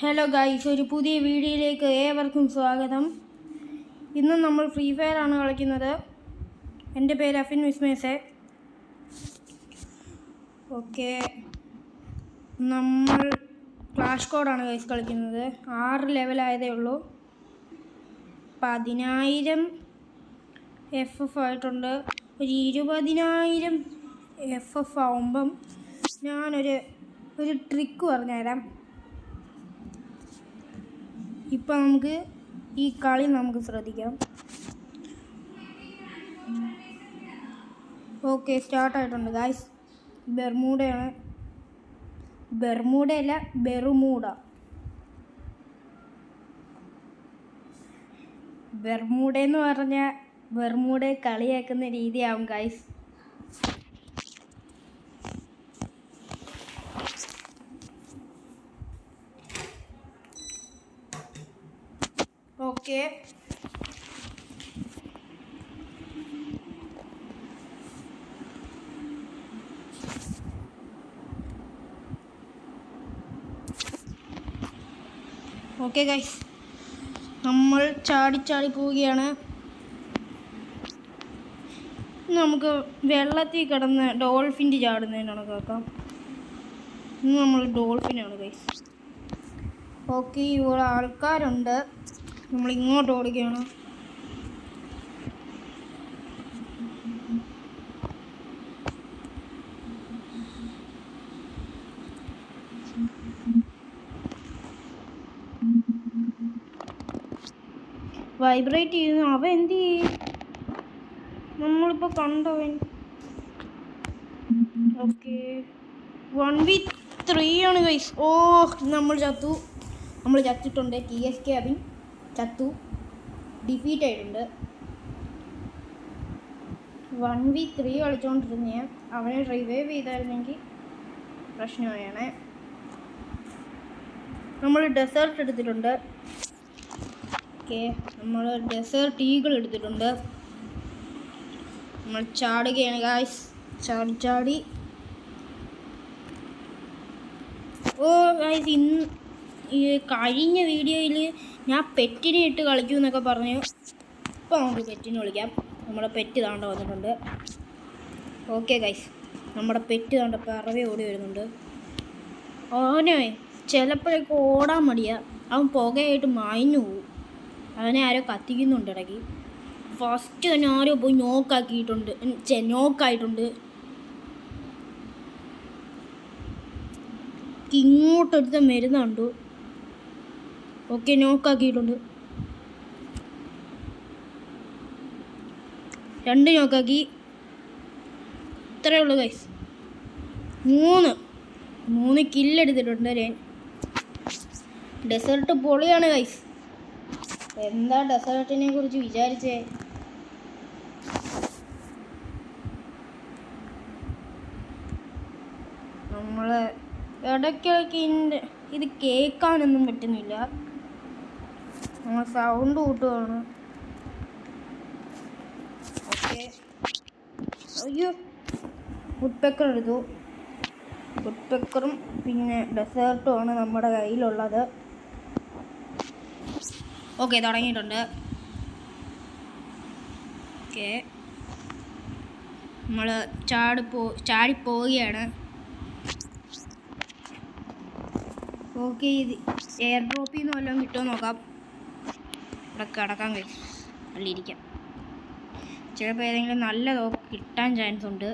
Hello guys, ഒരു പുതിയ വീഡിയോയിലേക്ക് ഏവർക്കും സ്വാഗതം. ഇന്ന് നമ്മൾ ഫ്രീ ഫയർ ആണ് കളിക്കുന്നത്. എൻ്റെ പേര് അഫിൻ വിസ്മേസെ. ഓക്കെ, നമ്മൾ ക്ലാഷ് കോഡാണ് ഗൈസ് കളിക്കുന്നത്. 6 ലെവലായതേ ഉള്ളൂ. 10,000 FF ആയിട്ടുണ്ട്. ഒരു 20,000 FF ആവുമ്പം ഞാനൊരു ട്രിക്ക് പറഞ്ഞുതരാം. ഇപ്പം നമുക്ക് ഈ കളി ശ്രദ്ധിക്കാം. ഓക്കെ, സ്റ്റാർട്ടായിട്ടുണ്ട് ഗായ്സ്. ബെർമൂഡയാണ്. ബെർമൂഡയല്ല, ബെറുമൂഡ. ബെർമൂഡ എന്ന് പറഞ്ഞാൽ ബെർമൂഡയെ കളിയാക്കുന്ന രീതിയാവും ഗായ്സ്. ഓക്കെ, ഓക്കെ ഗൈസ്, നമ്മൾ ചാടി പോവുകയാണ്. നമുക്ക് വെള്ളത്തിൽ കിടന്ന് ഡോൾഫിൻ്റെ ചാടുന്നതിനാണ് കേൾക്കാം. ഇന്ന് നമ്മൾ ഡോൾഫിനാണ് ഗൈസ്. ഓക്കെ, ഇവിടെ ആൾക്കാരുണ്ട്. നമ്മൾ ഇങ്ങോട്ട് ഓടുകയാണ്. വൈബ്രേറ്റ് ചെയ്യുന്നു. അവൻ എന്ത് ചെയ്യും? നമ്മളിപ്പോൾ കണ്ടവൻ. ഓക്കെ, 1v3 ആണ് ഗൈസ്. ഓ, നമ്മൾ ചത്തിട്ടുണ്ട്. TSK അബിൻ ചത്തു, ഡിഫീറ്റ് ആയിട്ടുണ്ട്. 1v3 കളിച്ചുകൊണ്ടിരുന്ന അവനെ റിവൈവ് ചെയ്തായിരുന്നെങ്കിൽ പ്രശ്നമായാണ്. നമ്മൾ ഡെസേർട്ട് എടുത്തിട്ടുണ്ട്. ഓക്കെ, നമ്മൾ ഡെസേർട്ട് ഈഗിൾ എടുത്തിട്ടുണ്ട്. നമ്മൾ ചാടുകയാണ് ഗായ്സ്. ചാടി. ഓ ഗായ്സ്, ഈ കഴിഞ്ഞ വീഡിയോയിൽ ഞാൻ പെറ്റിനെ ഇട്ട് കളിക്കൂ എന്നൊക്കെ പറഞ്ഞു. ഇപ്പോൾ നമുക്ക് പെറ്റിനെ വിളിക്കാം. നമ്മുടെ പെറ്റ് താണ്ട വന്നിട്ടുണ്ട്. ഓക്കെ ഗൈസ്, നമ്മുടെ പെറ്റ് താണ്ട പിറവെ ഓടി വരുന്നുണ്ട്. അവനെ ചിലപ്പോഴൊക്കെ ഓടാൻ മടിയാ. അവൻ പുകയായിട്ട് മായഞ്ഞു പോവും. അവനെ ആരോ കത്തിക്കുന്നുണ്ട് ഇടയ്ക്ക്. ഫസ്റ്റ് തന്നെ ആരോ പോയി നോക്കായിട്ടുണ്ട്. ഇങ്ങോട്ടെടുത്ത മരുന്നുണ്ട്. ഓക്കെ, നോക്കാക്കിയിട്ടുണ്ട്. 2 നോക്കാക്കി. ഇത്രയേ ഉള്ളൂ ഗൈസ്. 3 കില്ലെടുത്തിട്ടുണ്ട് ഞാൻ. ഡെസേർട്ട് പൊളിയാണ് ഗൈസ്. എന്താ ഡെസേർട്ടിനെ കുറിച്ച് വിചാരിച്ചേ? നമ്മൾ ഇടയ്ക്കിടയ്ക്ക് ഇത് കേൾക്കാനൊന്നും പറ്റുന്നില്ല. നമ്മൾ സൗണ്ട് കൂട്ടുകയാണ്. ഓക്കെ, അയ്യോ, വുഡ്പെക്കർ എടുത്തു. വുഡ്പെക്കറും പിന്നെ ഡെസേർട്ടുമാണ് നമ്മുടെ കയ്യിലുള്ളത്. ഓക്കെ, തുടങ്ങിയിട്ടുണ്ട്. ഓക്കെ, നമ്മൾ ചാടിപ്പോവുകയാണ്. ഓക്കെ, ഇത് എയർ ഡ്രോപ്പിൽ നിന്ന് വല്ലതും കിട്ടുമോ നോക്കാം. ഇവിടെ കിടക്കാൻ കഴിയും, അല്ലിരിക്കാം. ചിലപ്പോൾ ഏതെങ്കിലും നല്ല തോക്ക് കിട്ടാൻ ചാൻസ് ഉണ്ട്.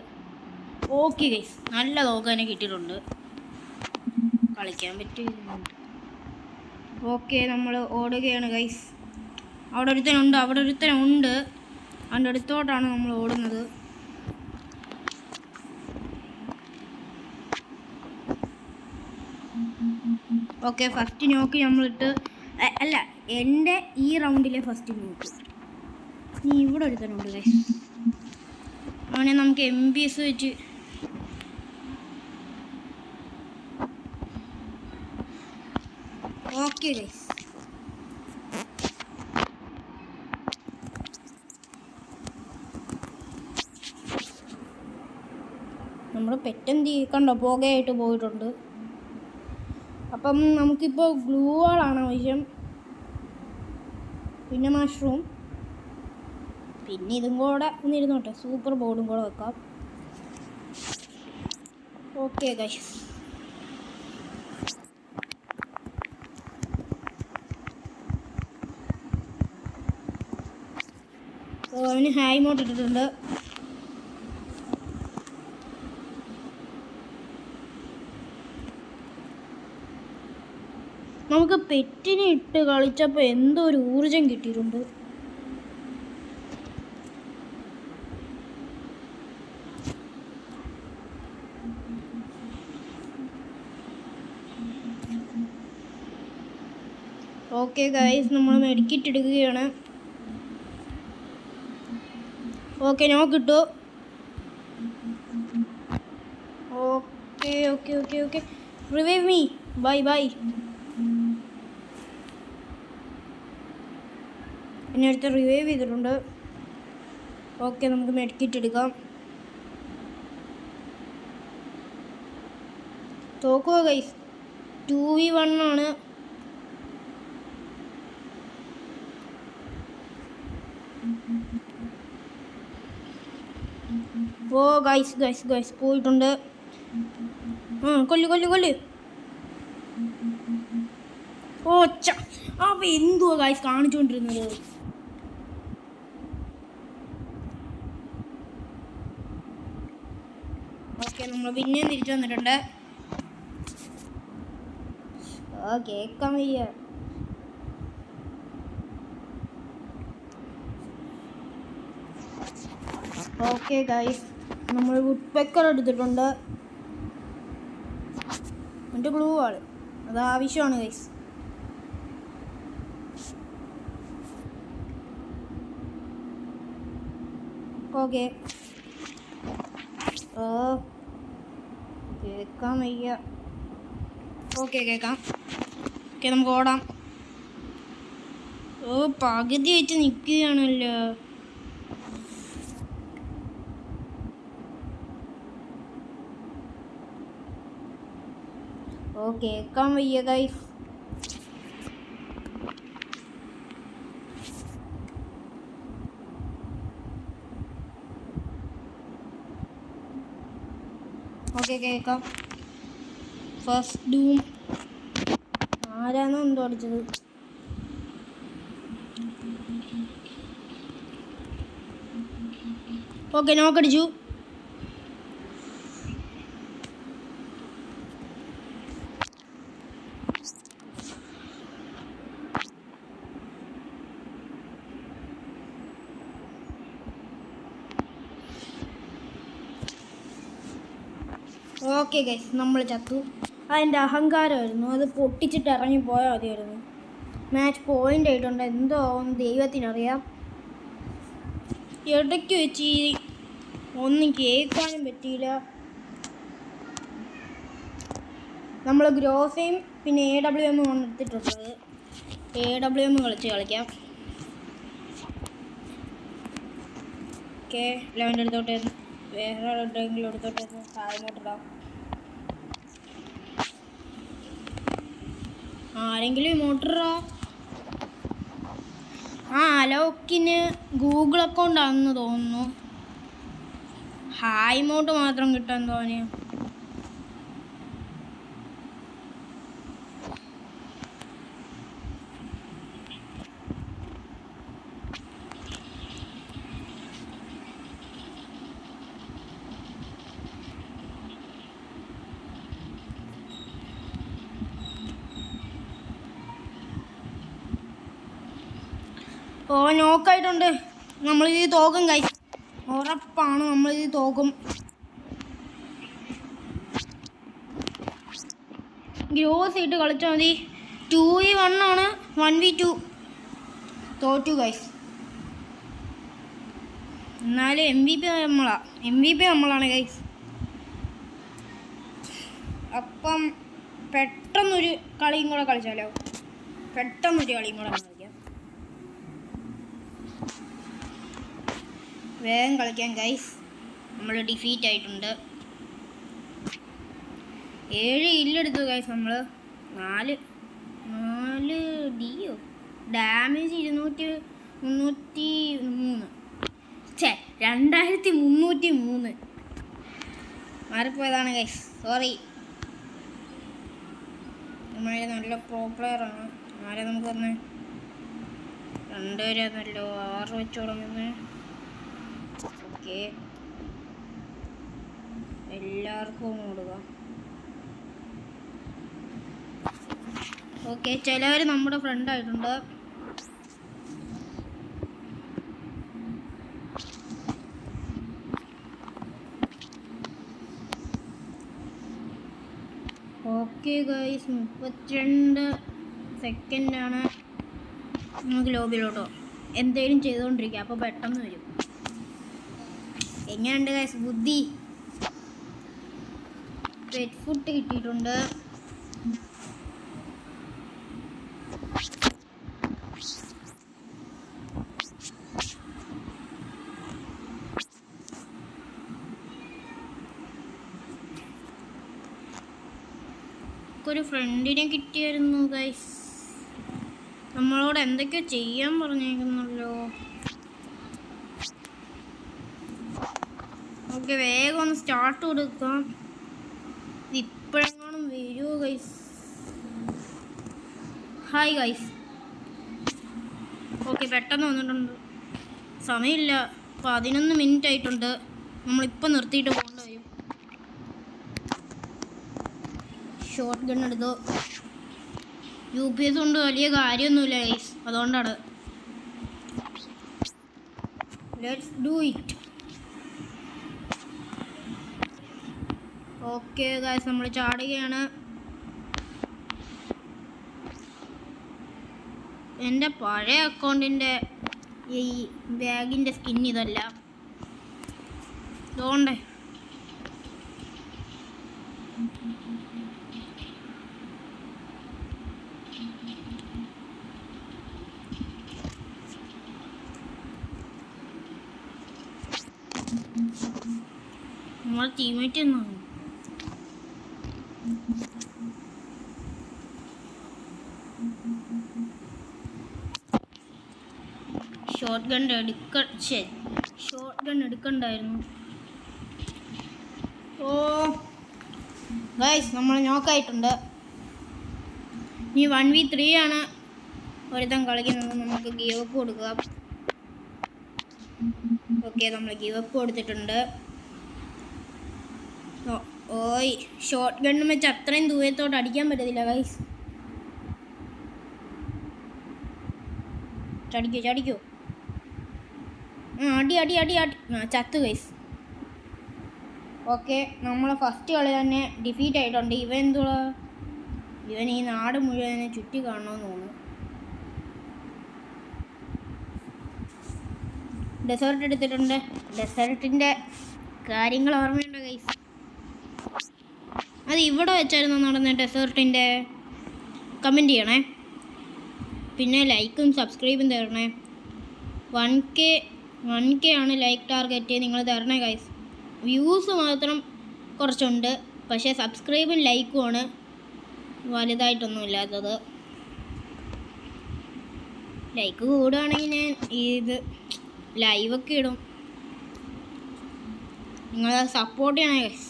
ഓക്കെ ഗൈസ്, നല്ല തോക്ക് തന്നെ കിട്ടിയിട്ടുണ്ട്. കളിക്കാൻ പറ്റുന്നുണ്ട്. ഓക്കെ, നമ്മൾ ഓടുകയാണ് ഗൈസ്. അവിടെ ഒരുത്തനുണ്ട്. അതിൻ്റെ അടുത്തോട്ടാണ് നമ്മൾ ഓടുന്നത്. ഓക്കെ, ഫസ്റ്റ് നോക്ക് നമ്മളിട്ട് അല്ല, എൻ്റെ ഈ റൗണ്ടിലെ ഫസ്റ്റ് നോക്ക്. ഇനി ഇവിടെ ഒരുത്തനുണ്ട് ഗൈസ്. അവനെ നമുക്ക് MBS വെച്ച് ഓക്കെ ഗൈസ്. നമ്മൾ പെറ്റെന്തി കണ്ടോ, പുകയായിട്ട് പോയിട്ടുണ്ട്. അപ്പം നമുക്കിപ്പോൾ ഗ്ലൂ വാളാണ് ആവശ്യം, പിന്നെ മഷ്റൂം, പിന്നെ ഇതും കൂടെ ഒന്നിരുന്നോട്ടെ, സൂപ്പർ ബോർഡും കൂടെ വെക്കാം. ഓക്കെ ഗൈസ്, അവന് ഹായ് മോട്ട് ഇട്ടിട്ടുണ്ട്. നമുക്ക് പെറ്റിനെ ഇട്ട് കളിച്ചപ്പോൾ എന്തോ ഒരു ഊർജം കിട്ടിയിട്ടുണ്ട്. ഓക്കെ ഗൈസ്, നമ്മൾ മെഡിക്കിറ്റ് എടുക്കുകയാണ്. ഓക്കെ നോക്കിട്ടു. Okay okay okay okay revive me, bye bye. എന്നെ അടുത്ത് റിവൈവ് ചെയ്തിട്ടുണ്ട്. ഓക്കെ, നമുക്ക് മെഡിക്കിറ്റ് എടുക്കാം. തോക്കുക ഗൈസ്, 2v1 ആണ്. ഓ ഗൈസ് ഗൈസ് ഗൈസ് പോയിട്ടുണ്ട്. കൊല്ലു കൊല്ലു കൊല്ലു. ഓ അവ എന്തുവാ ഗൈസ് കാണിച്ചുകൊണ്ടിരുന്നത്? ഓക്കെ, നമ്മൾ പിന്നെയും തിരിച്ചു വന്നിട്ടുണ്ട്. കേൾക്കാൻ വയ്യ. ഓക്കെ ഗൈസ്, നമ്മൾ വുഡ് പെക്കർ എടുത്തിട്ടുണ്ട്. എൻ്റെ ഗ്ലൂ വാൾ അത് ആവശ്യമാണ് ഗൈസ്. ഓക്കെ, കേൾക്കാൻ വയ്യ. ഓക്കെ കേൾക്കാം. ഓക്കെ, നമുക്ക് ഓടാം. പകുതി വെച്ച് നിൽക്കുകയാണല്ലോ. കേൾക്കാൻ വയ്യ ഗൈസ്. ഓക്കെ കേൾക്കാം. ഫസ്റ്റ് ഡൂം ആരാണോ എന്തോ അടിച്ചത്. ഓക്കെ, നോക്കടിച്ചു. ഓക്കെ ഗൈസ്, നമ്മൾ ചത്തു. അതിൻ്റെ അഹങ്കാരമായിരുന്നു, അത് പൊട്ടിച്ചിട്ട് ഇറങ്ങി പോയാൽ മതിയായിരുന്നു. മാച്ച് പോയിൻ്റ് ആയിട്ടുണ്ട്. എന്തോ ദൈവത്തിനറിയാം. ഇടയ്ക്ക് വെച്ച് ഒന്നും കേൾക്കാനും പറ്റിയില്ല. നമ്മൾ ഗ്രോസയും പിന്നെ AWM എടുത്തിട്ടുള്ളത്. AWM കളിക്കാം. ഓക്കെ, ലെവൻ്റെ അടുത്തോട്ട് വേറെ എവിടെയെങ്കിലും എടുത്തോട്ട് താഴോട്ടിടാം. ആരെങ്കിലും മോട്ടറാ? അലോക്കിന് ഗൂഗിൾ അക്കൗണ്ട് ആണെന്ന് തോന്നുന്നു. ഹായ് മോട്ട് മാത്രം കിട്ടാൻ തോന്നിയ. നോക്കായിട്ടുണ്ട്. നമ്മളിത് തോക്കും ഗൈസ്, ഉറപ്പാണ് നമ്മളിത് തോക്കും. ഗ്രോസ് ഇട്ട് കളിച്ചാൽ മതി. 2v1 ആണ്, 1v2 തോറ്റു ഗൈസ്. എന്നാലും MVP നമ്മളാണ് ഗൈസ്. അപ്പം പെട്ടെന്നൊരു കളിയും കൂടെ കളിച്ചാലോ? പെട്ടെന്നൊരു കളിയും കൂടെ കളിക്കാം. വേഗം കളിക്കാം ഗൈസ്. നമ്മൾ ഡിഫീറ്റ് ആയിട്ടുണ്ട്. 7 കില്ലെടുത്തു ഗൈസ് നമ്മൾ. 4 ഡിയോ ഡാമേജ് 303. 2303. മാറിപ്പോയതാണ് ഗൈസ്, സോറി. നമ്മളെ നല്ല പ്രോ പ്ലെയറാണ്. ആരെ നമുക്ക് തന്നെ 2 വരെ നല്ല 6 വെച്ച് തുടങ്ങുന്നത്. ഓക്കെ, എല്ലാവർക്കും കൊടുക്കാം. ഓക്കെ, ചിലവർ നമ്മുടെ ഫ്രണ്ടായിട്ടുണ്ട്. Okay guys, 32 സെക്കൻഡാണ്. നമുക്ക് ലോബിയിലോട്ടോ എന്തെങ്കിലും ചെയ്തുകൊണ്ടിരിക്കുക, അപ്പോൾ പെട്ടെന്ന് വരും. എങ്ങനെയുണ്ട് ഗൈസ് ബുദ്ധി? പെറ്റ് ഫുഡ് കിട്ടിയിട്ടുണ്ട്. ഒരു ഫ്രണ്ടിനെ കിട്ടിയായിരുന്നു ഗൈസ്. നമ്മളോട് എന്തൊക്കെയോ ചെയ്യാൻ പറഞ്ഞേക്കുന്നല്ലോ. ഓക്കെ, വേഗം ഒന്ന് സ്റ്റാർട്ട് കൊടുക്കാം. ഇപ്പോഴെങ്ങാനും വരുമോ ഗൈസ്? Hi guys. ഓക്കെ, പെട്ടെന്ന് വന്നിട്ടുണ്ട്. സമയമില്ല, 11 മിനിറ്റ് ആയിട്ടുണ്ട്. നമ്മളിപ്പോൾ നിർത്തിയിട്ട് പോകേണ്ടി വരും. ഷോർട്ട് ഗൺ എടുത്തു. UPS കൊണ്ട് വലിയ കാര്യമൊന്നുമില്ല ഗൈസ്, അതുകൊണ്ടാണ്. Let's do it. Okay guys, നമ്മൾ ചാടുകയാണ്. എൻ്റെ പഴയ അക്കൗണ്ടിൻ്റെ ഈ ബാഗിൻ്റെ സ്കിൻ ഇതല്ല, ഇതുകൊണ്ടേ. നമ്മളെ ടീമേറ്റ് എന്നാണ്. ഷോർട്ട് ഗൺ എടുക്കണ്ടായിരുന്നു. ഓ ഗൈസ്, നമ്മൾ നോക്കായിട്ടുണ്ട്. ഇനി 1v3 ആണ് ഒരുത്തൻ കളിക്കുന്നത്. നമുക്ക് ഗീവ് അപ്പ് കൊടുക്കുക. ഓക്കെ, നമ്മൾ ഗീവ് അപ്പ് കൊടുത്തിട്ടുണ്ട്. ഓയ്, ഷോർട്ട് ഗണ്ണ് വെച്ച് അത്രയും ദൂരത്തോട്ട് അടിക്കാൻ പറ്റത്തില്ല ഗൈസ്. ചടിക്കോ അടി ചത്ത് ഗൈസ്. ഓക്കെ, നമ്മളെ ഫസ്റ്റ് കളി തന്നെ ഡിഫീറ്റ് ആയിട്ടുണ്ട്. ഇവൻ ഈ നാട് മുഴുവൻ ചുറ്റി കാണണമെന്ന് തോന്നുന്നു. ഡെസേർട്ട് എടുത്തിട്ടുണ്ട്. ഡെസേർട്ടിൻ്റെ കാര്യങ്ങൾ ഓർമ്മയുണ്ടോ ഗൈസ്? അത് ഇവിടെ വെച്ചായിരുന്നു നടന്ന ഡെസേർട്ടിൻ്റെ. കമൻറ്റ് ചെയ്യണേ, പിന്നെ ലൈക്കും സബ്സ്ക്രൈബും തരണേ. 1K ആണ് ലൈക്ക് ടാർഗറ്റ്, നിങ്ങൾ തരണേ ഗൈസ്. വ്യൂസ് മാത്രം കുറച്ചുണ്ട്, പക്ഷേ സബ്സ്ക്രൈബും ലൈക്കും ആണ് വലുതായിട്ടൊന്നും ഇല്ലാത്തത്. ലൈക്ക് കൂടുകയാണെങ്കിൽ ഞാൻ ഇത് ലൈവൊക്കെ ഇടും. നിങ്ങൾ സപ്പോർട്ട് ചെയ്യണേ ഗൈസ്.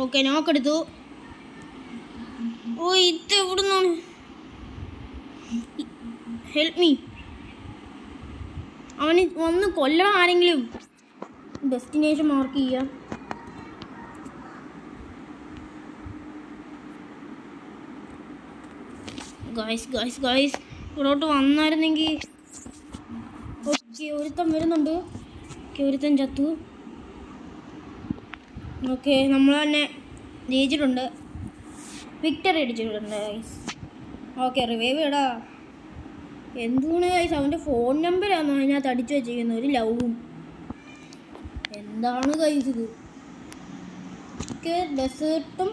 ഓക്കെ, നോക്കെടുത്തു. ഓ, ഇത് എവിടുന്നാണ്? Help me. അവന് വന്ന് കൊല്ലണം ആരെങ്കിലും. ഡെസ്റ്റിനേഷൻ മാർക്ക് ചെയ്യാം. ഗൈസ് ഇവിടോട്ട് വന്നായിരുന്നെങ്കിൽ. ഓക്കെ, ഒരുത്തൻ വരുന്നുണ്ട്. ഒരുത്തൻ ചത്തു. ഓക്കെ, നമ്മൾ തന്നെ ജയിച്ചിട്ടുണ്ട്. വിക്ടറി അടിച്ചിട്ടുണ്ട് ഗൈസ്. ഓക്കെ, റിവൈവ് ഇടാ. എന്താണ് ഗൈസ്, അവൻ്റെ ഫോൺ നമ്പറാണ് അതിനകത്ത് അടിച്ചു വെച്ചിരിക്കുന്നത്. ഒരു ലവും. എന്താണ് ഗൈസ് ഇത്? ഡെസേർട്ടും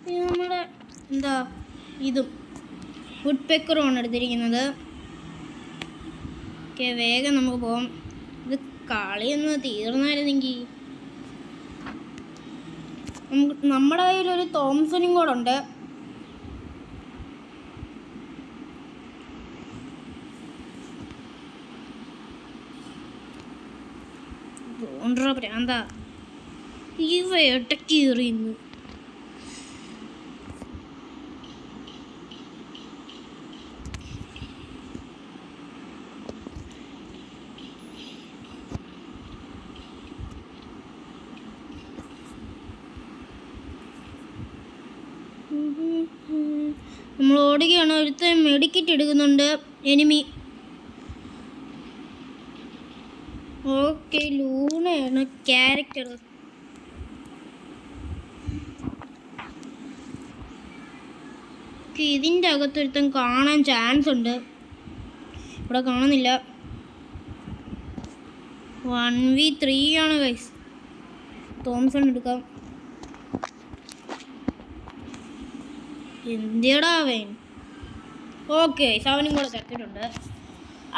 പിന്നെ നമ്മുടെ എന്താ ഇതും വുഡ് പെക്കറുമാണ് എടുത്തിരിക്കുന്നത്. ഓക്കെ, വേഗം നമുക്ക് പോകാം. ഇത് കളിയൊന്ന് തീർന്നായിരുന്നെങ്കിൽ. നമ്മുടെ കയ്യിലൊരു തോംസണും കൂടെ ഉണ്ട്. ഭ്രാന്ത ഇവ ഇടയ്ക്ക് എറിയുന്നു. നമ്മൾ ഓടുകയാണ്. ഒരുത്ത മെഡിക്കറ്റ് എടുക്കുന്നുണ്ട് എനിമി. Okay, ലൂണയാണ് character. ഇതിൻ്റെ അകത്തൊരുത്തൻ കാണാൻ ചാൻസ് ഉണ്ട്. ഇവിടെ കാണുന്നില്ല. 1v3 ആണ് ഗൈസ്. തോംസൺ എടുക്കാം. എന്തിയടാ അവൻ? ഓക്കെ, അവനും കൂടെ ചത്തിട്ടുണ്ട്.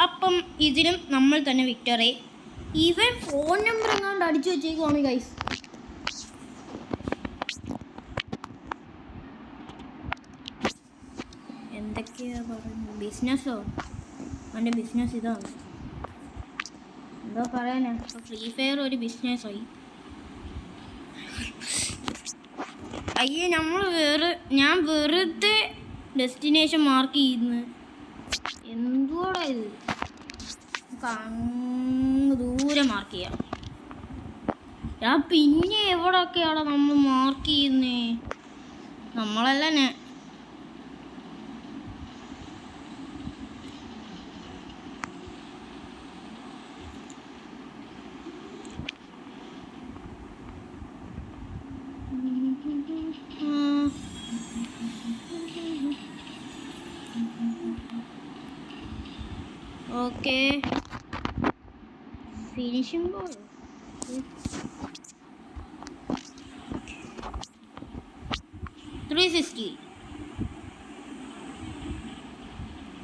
അപ്പം ഇതിലും നമ്മൾ തന്നെ വിക്ടറി. ഇവൻ ഫോൺ നമ്പർ എങ്ങാണ്ട് അടിച്ചു വെച്ചേക്കുവാണ് ഗൈസ്. എന്തൊക്കെയാ പറയുന്നത്? ബിസിനസ്സോ? അവൻ്റെ ബിസിനസ് ഇതാണ്. എന്തോ പറയാനാ, ഇപ്പോൾ ഫ്രീ ഫയർ ഒരു ബിസിനസ്സായി. അയ്യേ, ഞാൻ വെറുതെ ഡെസ്റ്റിനേഷൻ മാർക്ക് ചെയ്യുന്നു. എന്തുവാടാ ഇത്? അങ്ങ് ദൂരെ മാർക്ക് ചെയ്യാം. പിന്നെ എവിടെയൊക്കെയാണ് നമ്മൾ മാർക്ക് ചെയ്യുന്നേ? നമ്മളല്ല ഓക്കെ, ഫിനിഷിംഗ് ബോൾ.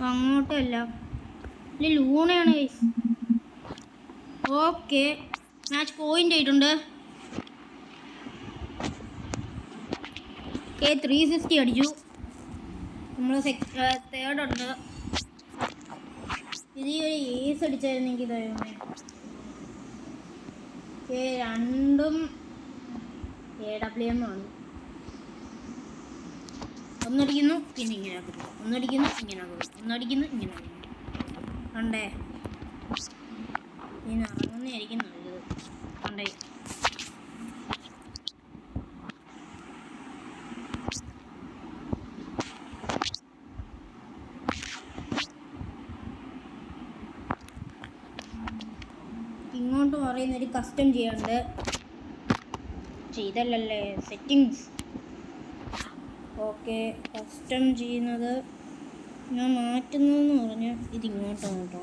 അങ്ങോട്ടല്ല, ലൂണയാണ് ഗൈസ്. ഓക്കെ, മാച്ച് പോയിന്റ് ആയിട്ടുണ്ട്. ഓക്കെ, 360 അടിച്ചു. നമ്മൾ തേർഡ് ഉണ്ട്. ഇത് ഒരു ഏസ് അടിച്ചായിരുന്നെങ്കിൽ ഇതായിരുന്നു. ഓക്കെ, രണ്ടും AWM ആണ്. ഒന്നടിക്കുന്നു പിന്നെ ഇങ്ങനെ ആക്കുന്നു, ഒന്നടിക്കുന്നു ഇങ്ങനെ ആക്കുന്നു, ഒന്നടിക്കുന്നു ഇങ്ങനെ ആക്കുന്നു. കണ്ടേ, ഇനി ഇറങ്ങുന്നതായിരിക്കും നല്ലത്. കണ്ടേ, ഇങ്ങോട്ട് പറയുന്നൊരു കസ്റ്റം ചെയ്യാണ്ട് ചെയ്തല്ലേ സെറ്റിങ്സ്. ഓക്കെ, കസ്റ്റം ചെയ്യുന്നത് ഞാൻ മാറ്റുന്നതെന്ന് പറഞ്ഞാൽ ഇതിങ്ങോട്ടാണ് കേട്ടോ.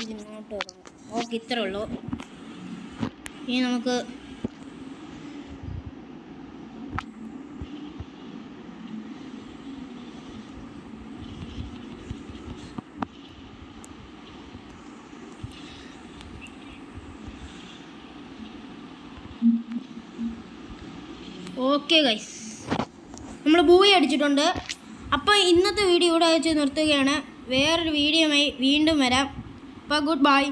ഇതിങ്ങോട്ട് വരണം. ഓക്കെ, ഇത്രേ ഉള്ളൂ. ഇനി നമുക്ക് ഓക്കെ ഗൈസ്, നമ്മൾ ബൂയി അടിച്ചിട്ടുണ്ട്. അപ്പോൾ ഇന്നത്തെ വീഡിയോ ഇവിടെ വെച്ച് നിർത്തുകയാണ്. വേറൊരു വീഡിയോയുമായി വീണ്ടും വരാം. അപ്പോൾ ഗുഡ് ബൈ.